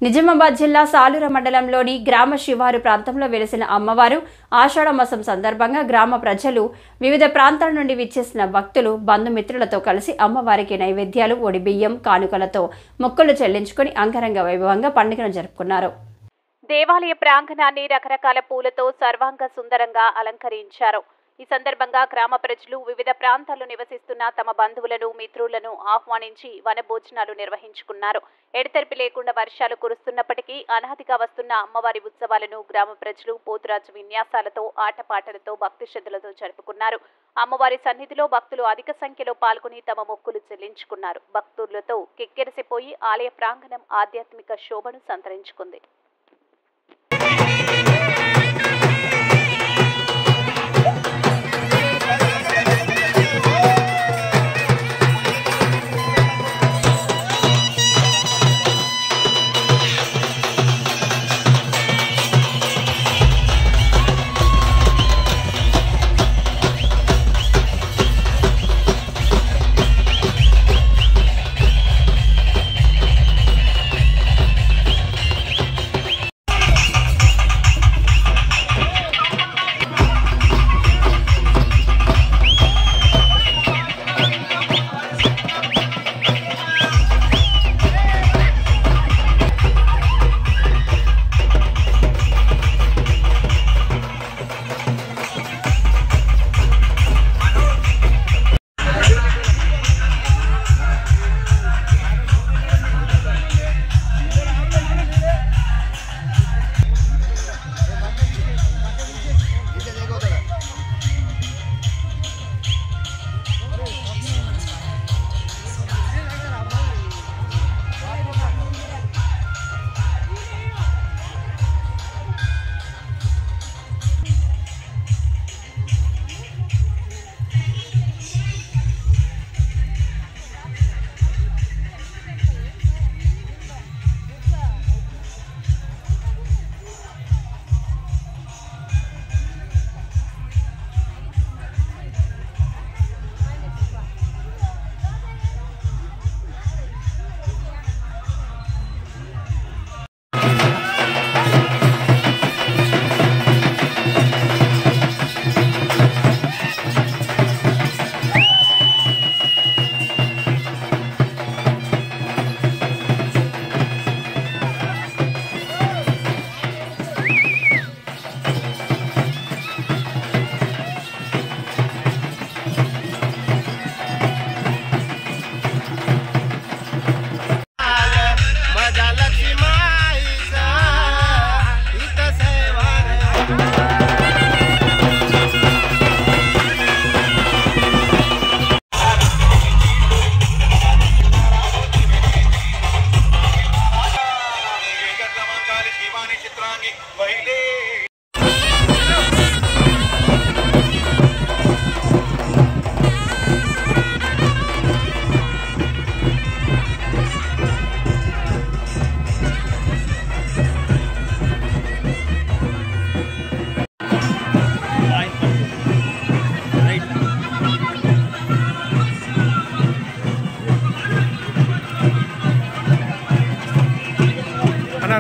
నిజామాబాద్ జిల్లా సాలూర మండలంలోని గ్రామ శివారు ప్రాంతంలో వెలిసిన అమ్మవారు ఆషాఢ మాసం సందర్భంగా గ్రామ ప్రజలు వివిధ ప్రాంతాల నుండి విచ్చేసిన భక్తులు బంధుమిత్రులతో కలిసి అమ్మవారికి నైవేద్యాలు ఒడిబియ్యం కానుకలతో మొక్కులు చెల్లించుకొని అంగరంగ వైభవంగా పండుగను జరుపుకున్నారు. దేవాలయ ప్రాంగణాన్ని రకరకాల పూలతో సర్వాంగ సుందరంగా అలంకరించారు. ఈ సందర్భంగా గ్రామ ప్రజలు వివిధ ప్రాంతాల్లో నివసిస్తున్న తమ బంధువులను మిత్రులను ఆహ్వానించి వనభోజనాలు నిర్వహించుకున్నారు. ఎడతెరిపి లేకుండా వర్షాలు కురుస్తున్నప్పటికీ అనాదిగా వస్తున్న అమ్మవారి ఉత్సవాలను గ్రామ ప్రజలు పోతురాజు విన్యాసాలతో ఆటపాటలతో భక్తి శ్రద్ధలతో జరుపుకున్నారు. అమ్మవారి సన్నిధిలో భక్తులు అధిక సంఖ్యలో పాల్గొని తమ మొక్కులు చెల్లించుకున్నారు. భక్తులతో కిక్కిరిసిపోయి ఆలయ ప్రాంగణం ఆధ్యాత్మిక శోభను సంతరించుకుంది.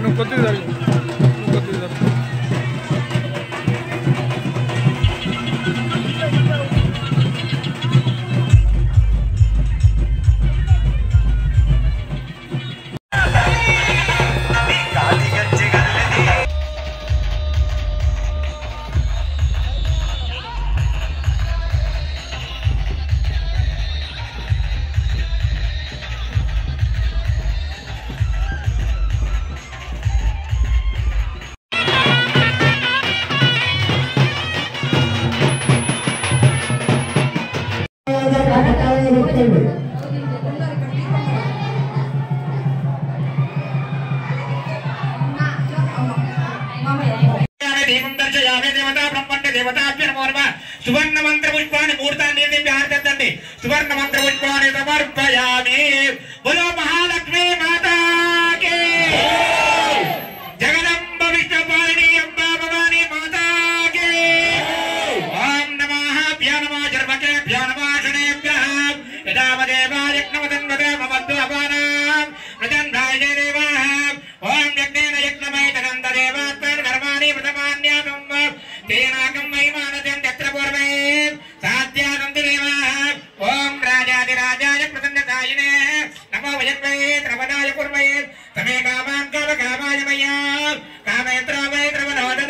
Não consigo dar. सुवर्ण मंत्र पुष्पाणि मूर्तानि निर्दिव्यार्चन्ते सुवर्ण मंत्र पुष्पाणि समर्पयामि। बोलो महालक्ष्मी माता की जगदम्ब विष्णुपाणि अम्बा भवानी माता की। ओम नमः भ्यो नमः जर्मकेभ्यो नमः शनेभ्यः यदा मदेवा यज्ञवदन्वदे ममद्वापानां नदन्धाय देवाः। ओम वै तदन्तदेवात्मन् कर्माणि प्रथमान्याकं तेनाकं वै मानसं चक्रपूर्वे साध्यासन्ति देवाः ॐ राजाधिराजाय प्रसन्नदायिने नमो वयत्वै त्रवदाय कुर्वै तमे कामान् कामकामाय मया कामेत्र वै त्रवनोद